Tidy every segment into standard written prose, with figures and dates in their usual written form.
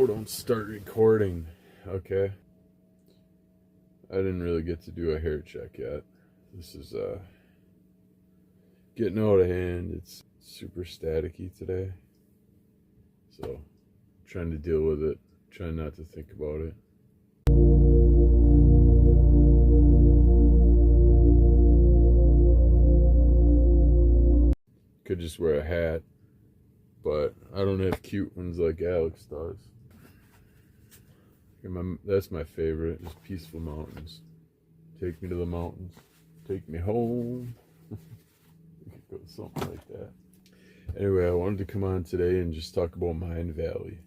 don't start recording. Okay. I didn't really get to do a hair check yet. This is getting out of hand. It's super staticky today. So I'm trying to deal with it. Trying not to think about it. Could just wear a hat, but I don't have cute ones like Alex does. That's my favorite, just peaceful mountains. Take me to the mountains. Take me home. We could go something like that. Anyway, I wanted to come on today and just talk about Mind Valley.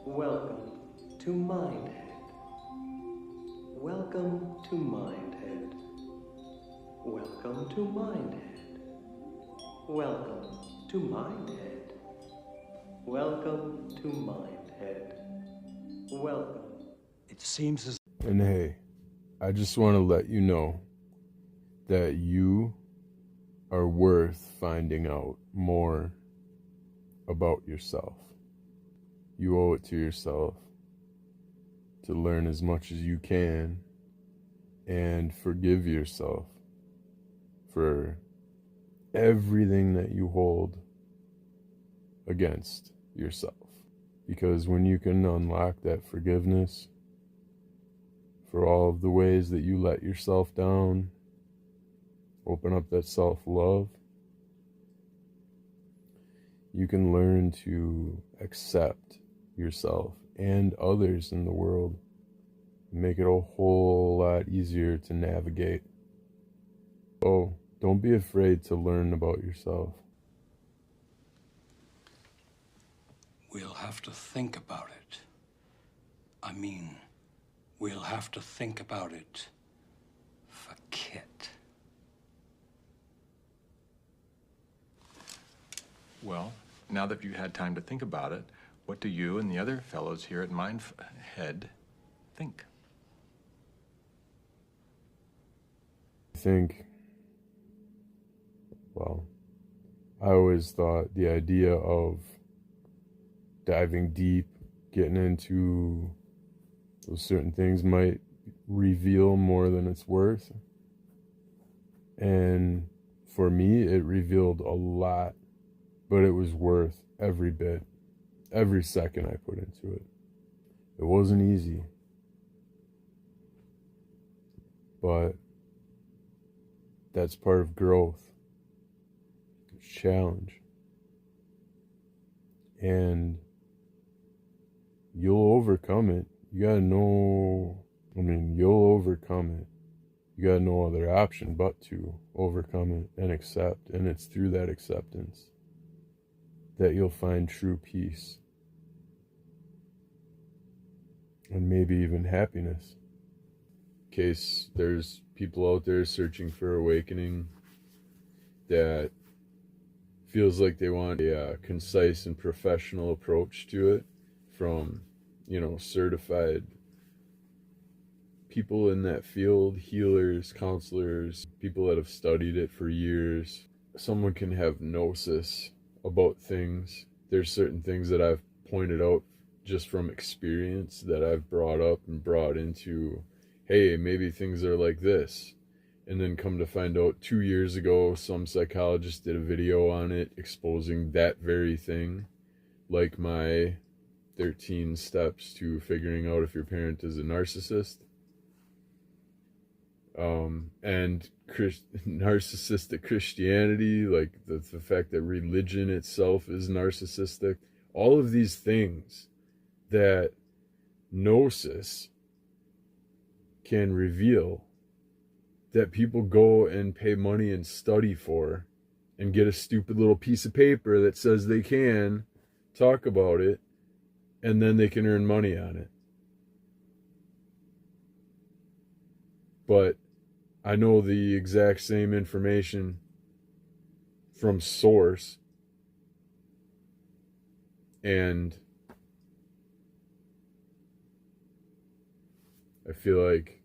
Welcome to Mindhead. Welcome to Mindhead. Welcome to Mindhead. Welcome to Mindhead. Welcome to Mindhead. Welcome. It seems as... And hey, I just want to let you know that you are worth finding out more about yourself. You owe it to yourself to learn as much as you can and forgive yourself for everything that you hold against yourself. Because when you can unlock that forgiveness for all of the ways that you let yourself down, open up that self-love, you can learn to accept yourself and others in the world, make it a whole lot easier to navigate. Oh, don't be afraid to learn about yourself. We'll have to think about it. I mean, we'll have to think about it for Kit. Well, now that you've had time to think about it, what do you and the other fellows here at Mindhead think? I think, well, I always thought the idea of diving deep, getting into those certain things might reveal more than it's worth. And for me, it revealed a lot, but it was worth every bit, every second I put into it. It wasn't easy, but that's part of growth. It's a challenge. And you'll overcome it. You gotta know, you'll overcome it. You got no other option but to overcome it and accept. And it's through that acceptance that you'll find true peace. And maybe even happiness. In case there's people out there searching for awakening that feels like they want a concise and professional approach to it from, certified people in that field, healers, counselors, people that have studied it for years. Someone can have gnosis about things. There's certain things that I've pointed out just from experience that I've brought up and brought into, hey, maybe things are like this. And then come to find out 2 years ago, some psychologist did a video on it exposing that very thing, like my 13 steps to figuring out if your parent is a narcissist. And narcissistic Christianity, like the fact that religion itself is narcissistic. All of these things that gnosis can reveal, that people go and pay money and study for and get a stupid little piece of paper that says they can talk about it and then they can earn money on it. But I know the exact same information from source, and I feel like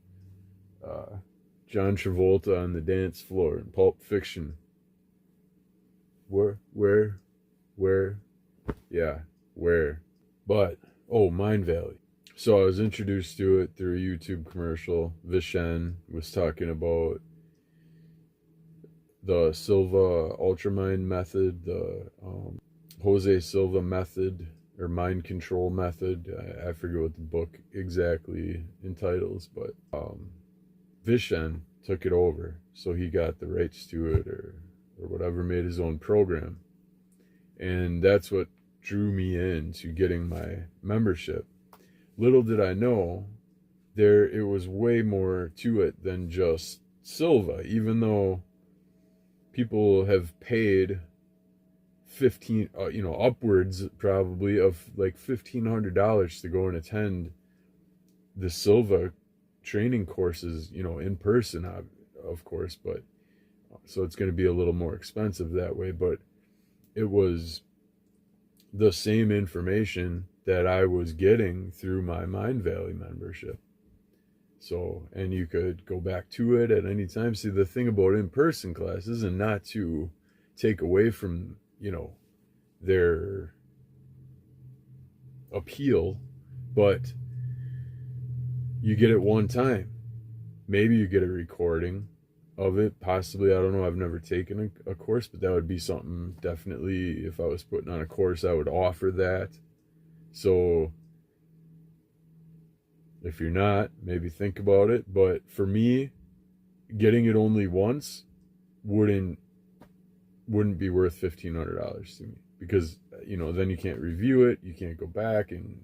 John Travolta on the dance floor in Pulp Fiction where, yeah, where. But, oh, Mind Valley. So I was introduced to it through a YouTube commercial. Vishen was talking about the Silva Ultramind method, the Jose Silva method, or mind control method. I forget what the book exactly entitles, but Vishen took it over. So he got the rights to it, or whatever, made his own program. And that's what drew me into getting my membership. Little did I know, it was way more to it than just Silva, even though people have paid upwards probably of like $1,500 to go and attend the Silva training courses, in person, of course, but so it's going to be a little more expensive that way, but it was the same information that I was getting through my Mind Valley membership. So, and you could go back to it at any time. See, the thing about in-person classes, and not to take away from, their appeal, but you get it one time. Maybe you get a recording of it, possibly. I don't know. I've never taken a course, but that would be something definitely. If I was putting on a course, I would offer that. So if you're not, maybe think about it. But for me, getting it only once wouldn't be worth $1,500 to me, because then you can't review it, you can't go back, and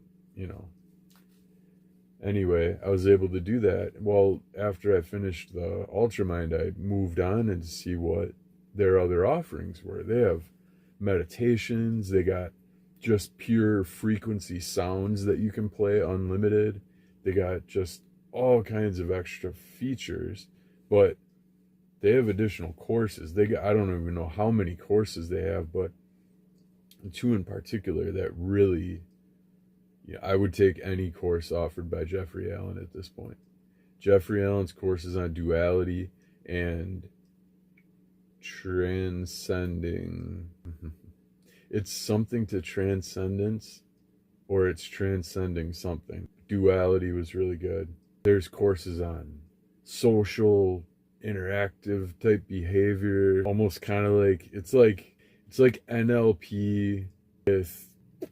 anyway, I was able to do that. Well, after I finished the Ultramind, I moved on and to see what their other offerings were. They have meditations, they got just pure frequency sounds that you can play unlimited. They got just all kinds of extra features, but they have additional courses. I don't even know how many courses they have, but two in particular that really, I would take any course offered by Jeffrey Allen at this point. Jeffrey Allen's courses on duality and transcending. It's something to transcendence, or it's transcending something. Duality was really good. There's courses on social, interactive type behavior, almost kind of like it's like NLP with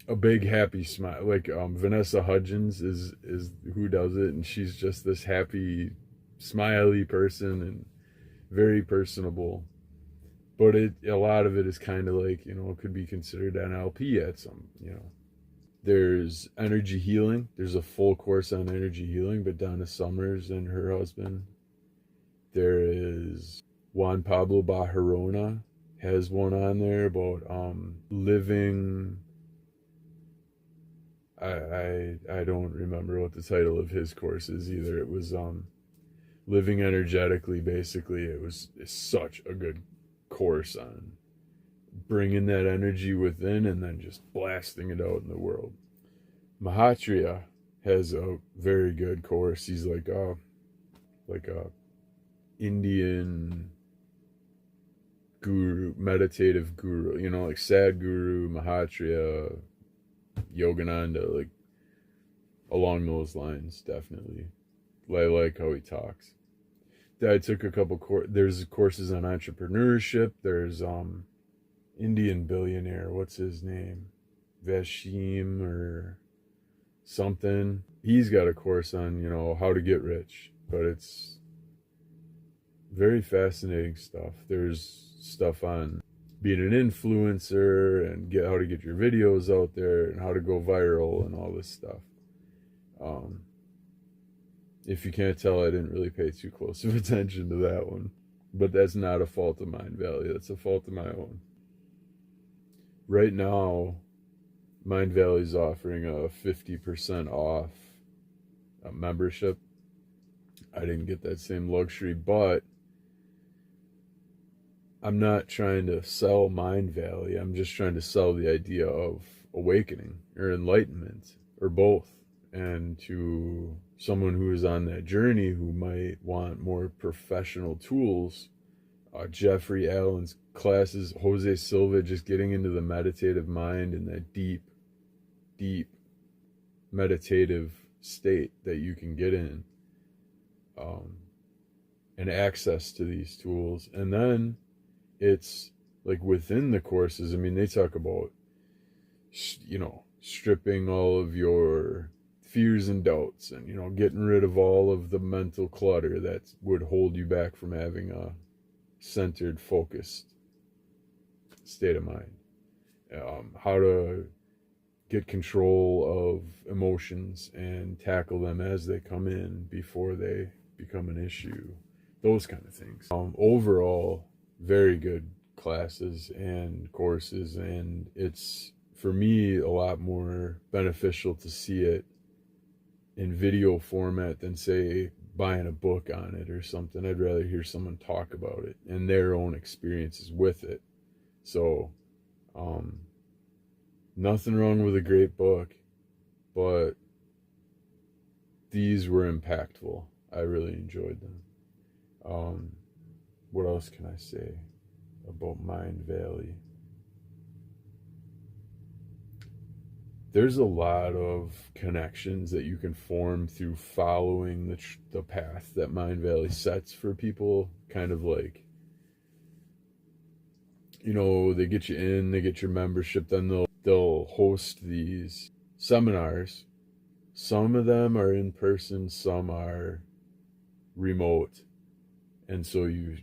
a big happy smile. Like Vanessa Hudgens is who does it, and she's just this happy, smiley person and very personable. But a lot of it is kind of like, it could be considered NLP at some, There's energy healing. There's a full course on energy healing, but Donna Summers and her husband. There is Juan Pablo Bajarona has one on there about living. I don't remember what the title of his course is either. It was living energetically. Basically, it's such a good course on bringing that energy within and then just blasting it out in the world. Mahatria has a very good course. He's like a Indian guru, meditative guru, like Sadhguru, Mahatria, Yogananda, like along those lines, definitely. I like how he talks. I took a couple there's courses on entrepreneurship. There's Indian billionaire, what's his name? Vashim or something. He's got a course on, how to get rich, but it's very fascinating stuff. There's stuff on being an influencer and how to get your videos out there and how to go viral and all this stuff. If you can't tell, I didn't really pay too close of attention to that one. But that's not a fault of Mind Valley. That's a fault of my own. Right now, Mind Valley's offering a 50% off membership. I didn't get that same luxury, but I'm not trying to sell Mind Valley. I'm just trying to sell the idea of awakening or enlightenment or both. And to someone who is on that journey who might want more professional tools, Jeffrey Allen's classes, Jose Silva, just getting into the meditative mind and that deep, deep meditative state that you can get in, and access to these tools. And then it's like within the courses, I mean, they talk about, stripping all of your fears and doubts and, getting rid of all of the mental clutter that would hold you back from having a centered, focused state of mind. How to get control of emotions and tackle them as they come in before they become an issue. Those kind of things. Overall, very good classes and courses, and it's, for me, a lot more beneficial to see it in video format than, say, buying a book on it or something. I'd rather hear someone talk about it and their own experiences with it. So, nothing wrong with a great book, but these were impactful. I really enjoyed them. What else can I say about Mind Valley? There's a lot of connections that you can form through following the path that Mind Valley sets for people. Kind of like, they get you in, they get your membership, then they'll host these seminars. Some of them are in person, some are remote, and so you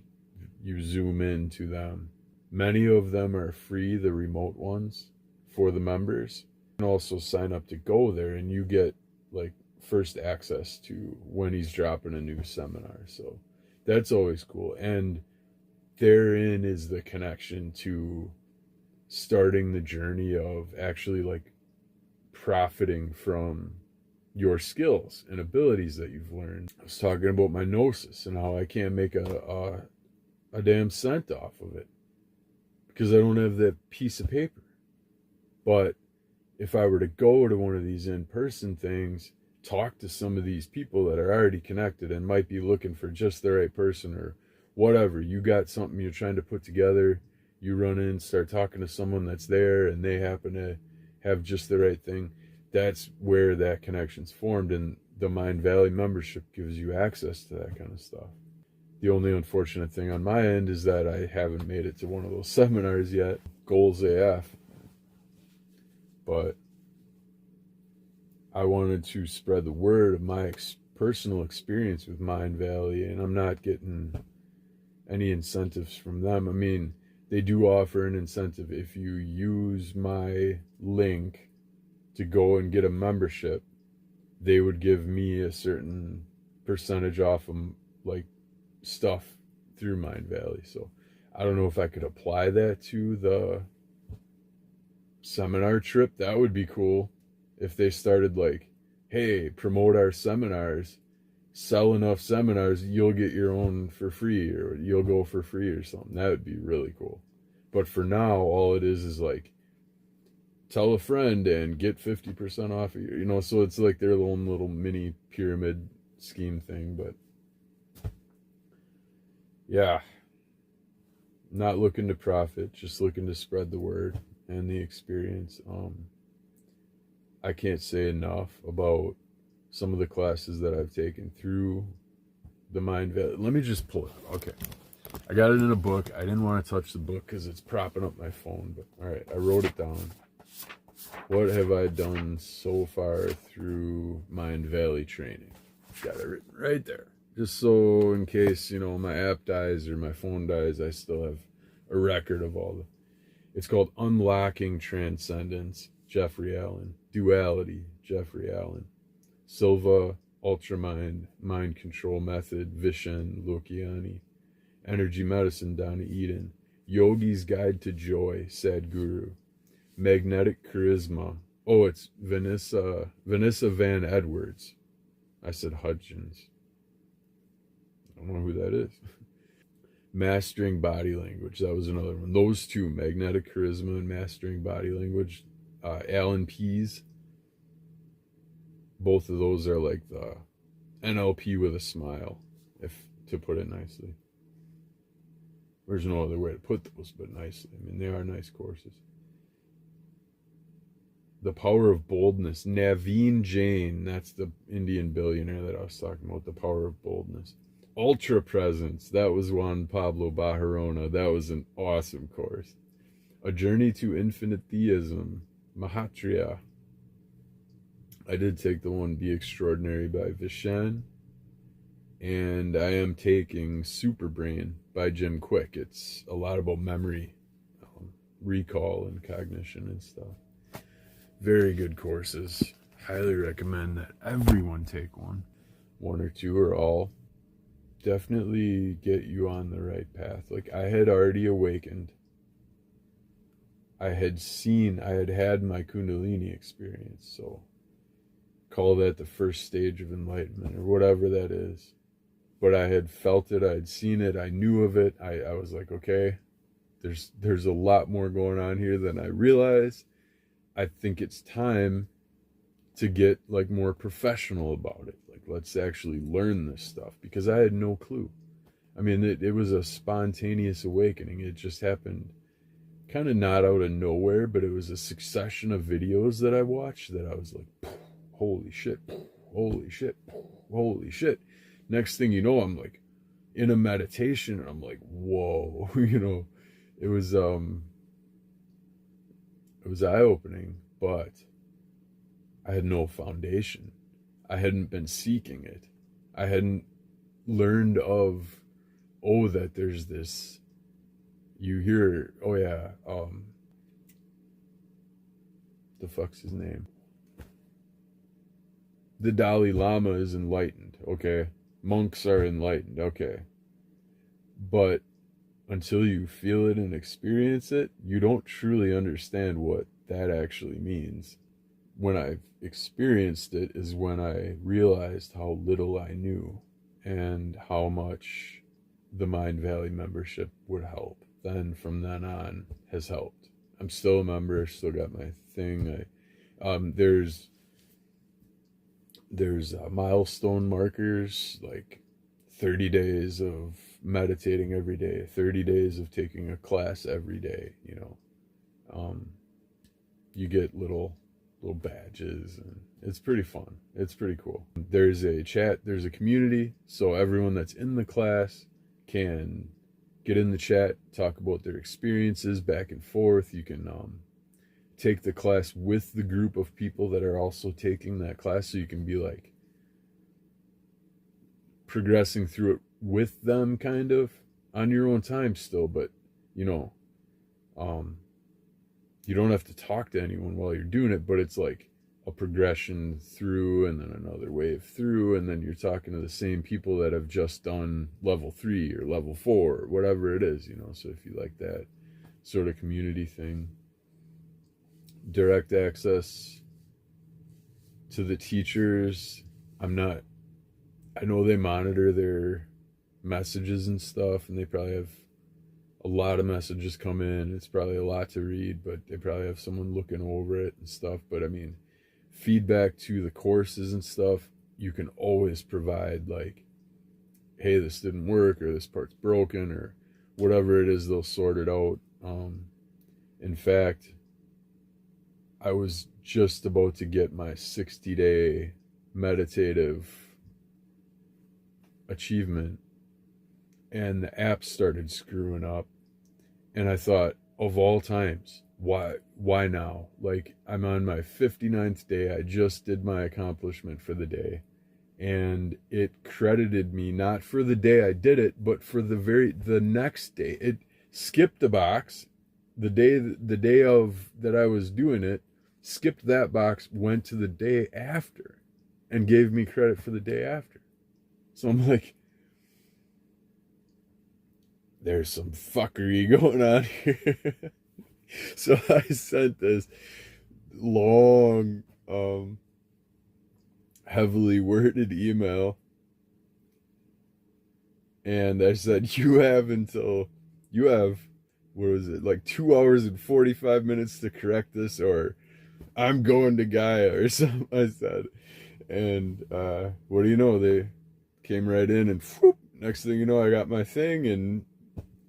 zoom into them. Many of them are free, the remote ones, for the members. You can also sign up to go there, and you get like first access to when he's dropping a new seminar. So that's always cool. And therein is the connection to starting the journey of actually like profiting from your skills and abilities that you've learned. I was talking about my gnosis and how I can't make a damn cent off of it because I don't have that piece of paper. But if I were to go to one of these in-person things, talk to some of these people that are already connected and might be looking for just the right person or whatever, you got something you're trying to put together, you run in, start talking to someone that's there and they happen to have just the right thing, that's where that connection's formed, and the Mind Valley membership gives you access to that kind of stuff. The only unfortunate thing on my end is that I haven't made it to one of those seminars yet. Goals AF. But I wanted to spread the word of my personal experience with Mind Valley, and I'm not getting any incentives from them. I mean, they do offer an incentive if you use my link to go and get a membership. They would give me a certain percentage off of like stuff through Mind Valley. So I don't know if I could apply that to the seminar trip. That would be cool if they started like, hey, promote our seminars, sell enough seminars, you'll get your own for free, or you'll go for free or something. That would be really cool. But for now, all it is like, tell a friend and get 50% off of you, so it's like their own little mini pyramid scheme thing. But yeah, not looking to profit, just looking to spread the word and the experience. I can't say enough about some of the classes that I've taken through the Mind Valley. Let me just pull it up. Okay. I got it in a book. I didn't want to touch the book because it's propping up my phone, but all right, I wrote it down. What have I done so far through Mind Valley training? Got it written right there. Just so in case, my app dies or my phone dies, I still have a record of all the... It's called Unlocking Transcendence, Jeffrey Allen. Duality, Jeffrey Allen. Silva, Ultramind, Mind Control Method, Vishen Lokiani. Energy Medicine, Donna Eden. Yogi's Guide to Joy, Sadhguru. Magnetic Charisma. Oh, it's Vanessa Van Edwards. I said Hudgens. I don't know who that is. Mastering Body Language. That was another one. Those two, Magnetic Charisma and Mastering Body Language. Alan Pease. Both of those are like the NLP with a smile, if to put it nicely. There's no other way to put those but nicely. I mean, they are nice courses. The Power of Boldness. Naveen Jain, that's the Indian billionaire that I was talking about. The Power of Boldness. Ultra Presence, that was Juan Pablo Bajarona. That was an awesome course. A Journey to Infinite Theism. Mahatria. I did take the one Be Extraordinary by Vishen. And I am taking Superbrain by Jim Quick. It's a lot about memory, recall, and cognition and stuff. Very good courses. Highly recommend that everyone take one. One or two or all. Definitely get you on the right path. Like, I had already awakened. I had had my Kundalini experience. So call that the first stage of enlightenment or whatever that is. But I had felt it, I had seen it, I knew of it. I was like, okay, there's a lot more going on here than I realized. I think it's time to get like more professional about it. Like, let's actually learn this stuff, because I had no clue. I mean, it was a spontaneous awakening. It just happened kind of not out of nowhere, but it was a succession of videos that I watched that I was like, holy shit, holy shit, holy shit. Next thing you know, I'm like in a meditation, and I'm like, whoa, it was eye-opening, but I had no foundation. I hadn't been seeking it. I hadn't learned of, that there's this, you hear, the fuck's his name? The Dalai Lama is enlightened, okay? Monks are enlightened, okay. But until you feel it and experience it, you don't truly understand what that actually means. When I've experienced it is when I realized how little I knew and how much the Mind Valley membership would help. Then from then on has helped. I'm still a member, still got my thing. There's milestone markers, like 30 days of meditating every day, 30 days of taking a class every day, you get little badges, and it's pretty fun. It's pretty cool. There's a chat, there's a community, so everyone that's in the class can get in the chat, talk about their experiences back and forth. You can take the class with the group of people that are also taking that class, so you can be like progressing through it with them, kind of on your own time still, but you don't have to talk to anyone while you're doing it, but it's like a progression through, and then another wave through, and then you're talking to the same people that have just done level 3 or level 4 or whatever it is, so if you like that sort of community thing. Direct access to the teachers. I know they monitor their messages and stuff, and they probably have a lot of messages come in. It's probably a lot to read, but they probably have someone looking over it and stuff. But I mean, feedback to the courses and stuff, you can always provide, like, hey, this didn't work, or this part's broken, or whatever it is, they'll sort it out. In fact, I was just about to get my 60-day meditative achievement, and the app started screwing up, and I thought, of all times, why now? Like, I'm on my 59th day, I just did my accomplishment for the day, and it credited me not for the day I did it, but for the next day. It skipped a box. The day of that I was doing it, skipped that box, went to the day after, and gave me credit for the day after. So I'm like, there's some fuckery going on here. So I sent this long, heavily worded email, and I said, you have, what was it, like 2 hours and 45 minutes to correct this, or I'm going to Gaia, or something, I said. And what do you know, they came right in, and whoop, next thing you know, I got my thing, and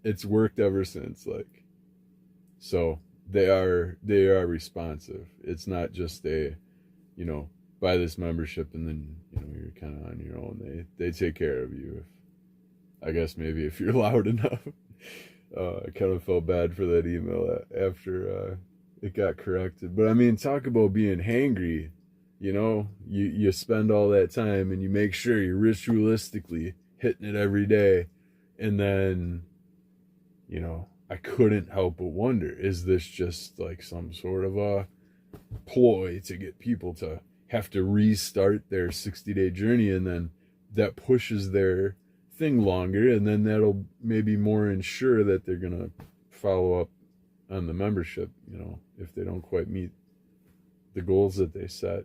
it's worked ever since. Like, so they are responsive. It's not just a, you know, buy this membership and then, you know, you're kind of on your own. They take care of you. If, I guess maybe if you're loud enough. I kind of felt bad for that email after it got corrected. But I mean, talk about being hangry. You know, you spend all that time and you make sure you're ritualistically hitting it every day. And then, you know, I couldn't help but wonder, is this just like some sort of a ploy to get people to have to restart their 60-day journey, and then that pushes their thing longer, and then that'll maybe more ensure that they're going to follow up on the membership, you know, if they don't quite meet the goals that they set.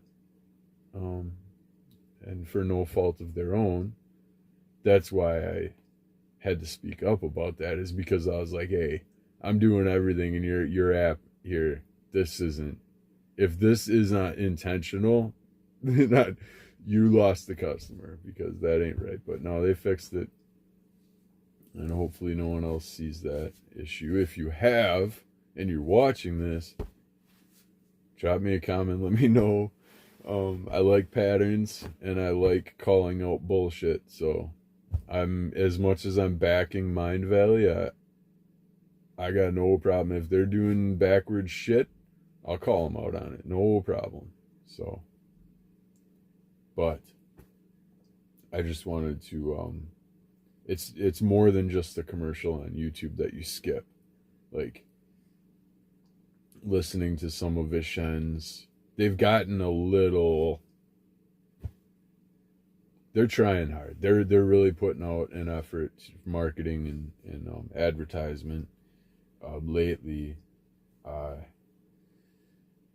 And for no fault of their own. That's why I had to speak up about that, is because I was like, hey, I'm doing everything in your app here. This isn't, if this is not intentional, not, you lost the customer, because that ain't right. But no, they fixed it. And hopefully no one else sees that issue. If you have, and you're watching this, drop me a comment, let me know. I like patterns, and I like calling out bullshit. So I'm, as much as I'm backing Mind Valley, I got no problem. If they're doing backwards shit, I'll call them out on it. No problem. So, but I just wanted to, it's more than just a commercial on YouTube that you skip. Like, listening to some of Vishen's, they've gotten a little, they're trying hard. They're really putting out an effort, marketing and advertisement lately.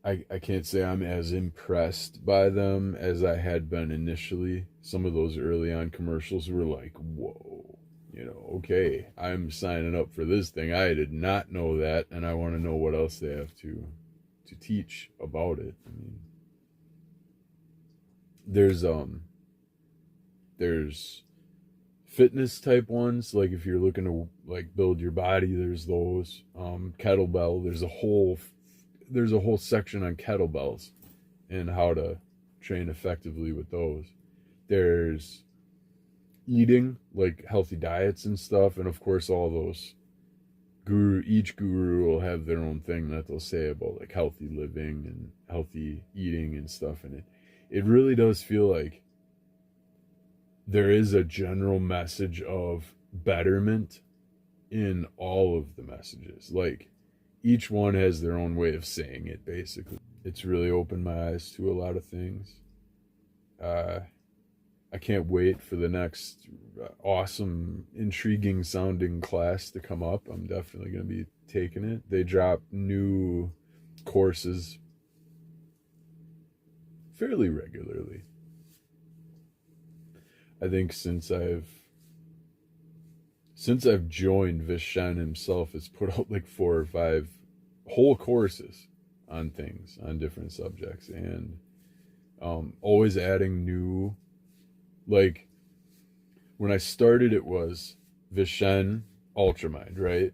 I can't say I'm as impressed by them as I had been initially. Some of those early on commercials were like, whoa, you know, okay, I'm signing up for this thing. I did not know that, and I want to know what else they have to teach about it. I mean, there's fitness type ones, like if you're looking to like build your body, there's those. Kettlebell, there's a whole section on kettlebells and how to train effectively with those. There's eating, like healthy diets and stuff, and of course all those each guru will have their own thing that they'll say about like healthy living and healthy eating and stuff. And it really does feel like there is a general message of betterment in all of the messages. Like, each one has their own way of saying it, basically. It's really opened my eyes to a lot of things. I can't wait for the next awesome, intriguing sounding class to come up. I'm definitely going to be taking it. They drop new courses fairly regularly. I think since I've joined, Vishen himself has put out like 4 or 5 whole courses on things, on different subjects, and always adding new. Like, when I started, it was Vishen Ultramind, right?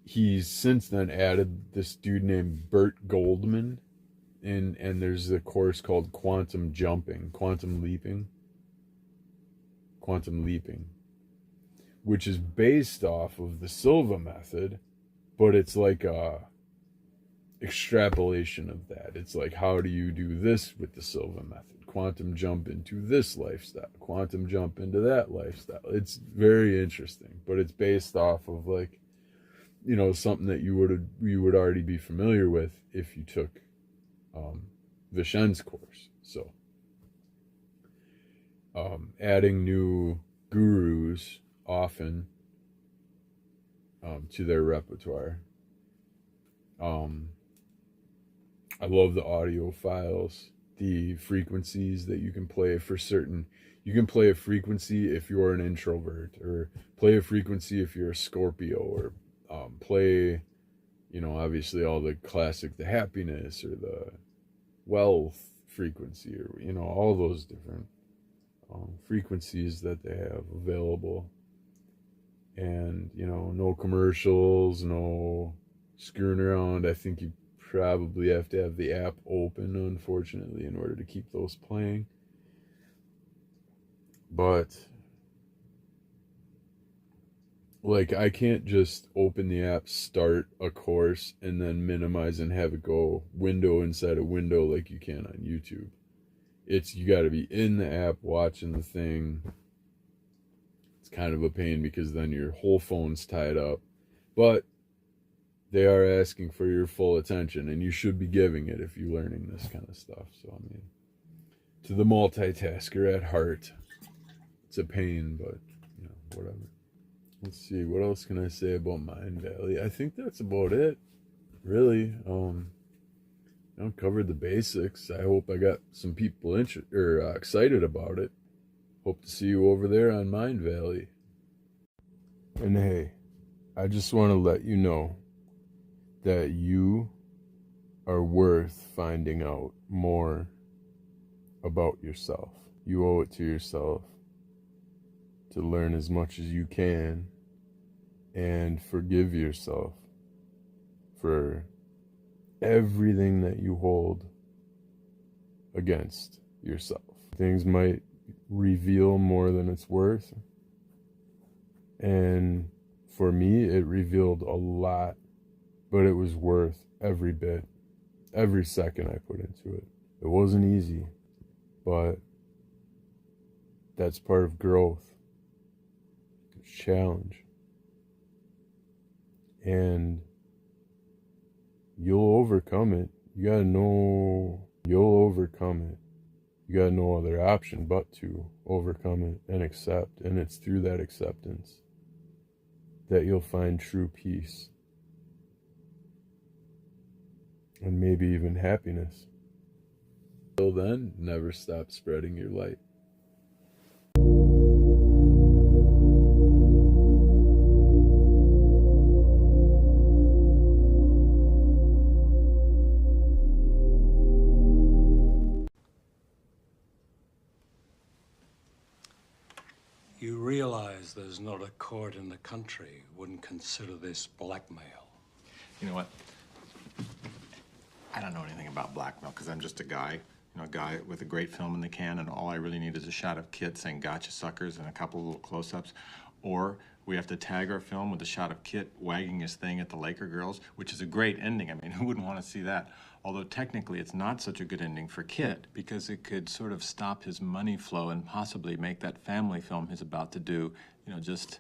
He's since then added this dude named Bert Goldman, and there's a course called Quantum Leaping, which is based off of the Silva method, but it's like a extrapolation of that. It's like, how do you do this with the Silva method? Quantum jump into this lifestyle, quantum jump into that lifestyle. It's very interesting, but it's based off of, like, you know, something that you would already be familiar with if you took Vishen's course. So adding new gurus often to their repertoire. I love the audio files, the frequencies that you can play for certain. You can play a frequency if you're an introvert, or play a frequency if you're a Scorpio, or play, you know, obviously all the classic, the happiness or the wealth frequency, or, you know, all those different frequencies that they have available. And, you know, no commercials, no screwing around. I think you probably have to have the app open, unfortunately, in order to keep those playing. But, like, I can't just open the app, start a course, and then minimize and have it go window inside a window like you can on YouTube. You got to be in the app watching the thing. It's kind of a pain because then your whole phone's tied up. But they are asking for your full attention, and you should be giving it if you're learning this kind of stuff. So, I mean, to the multitasker at heart, it's a pain, but, you know, whatever. Let's see, what else can I say about Mind Valley? I think that's about it, really. I covered the basics. I hope I got some people excited about it. Hope to see you over there on Mind Valley. And hey, I just want to let you know that you are worth finding out more about yourself. You owe it to yourself to learn as much as you can and forgive yourself for everything that you hold against yourself. Things might reveal more than it's worth. And for me, it revealed a lot, but it was worth every bit, every second I put into it. It wasn't easy, but that's part of growth. It's a challenge. And you'll overcome it. You gotta know you'll overcome it. You got no other option but to overcome it and accept. And it's through that acceptance that you'll find true peace. And maybe even happiness. Till then, never stop spreading your light. You realize there's not a court in the country wouldn't consider this blackmail. You know what? I don't know anything about blackmail because I'm just a guy. You know, a guy with a great film in the can, and all I really need is a shot of Kit saying "gotcha, suckers" and a couple of little close-ups. Or we have to tag our film with a shot of Kit wagging his thing at the Laker girls, which is a great ending. I mean, who wouldn't want to see that? Although technically it's not such a good ending for Kit because it could sort of stop his money flow and possibly make that family film he's about to do, you know, just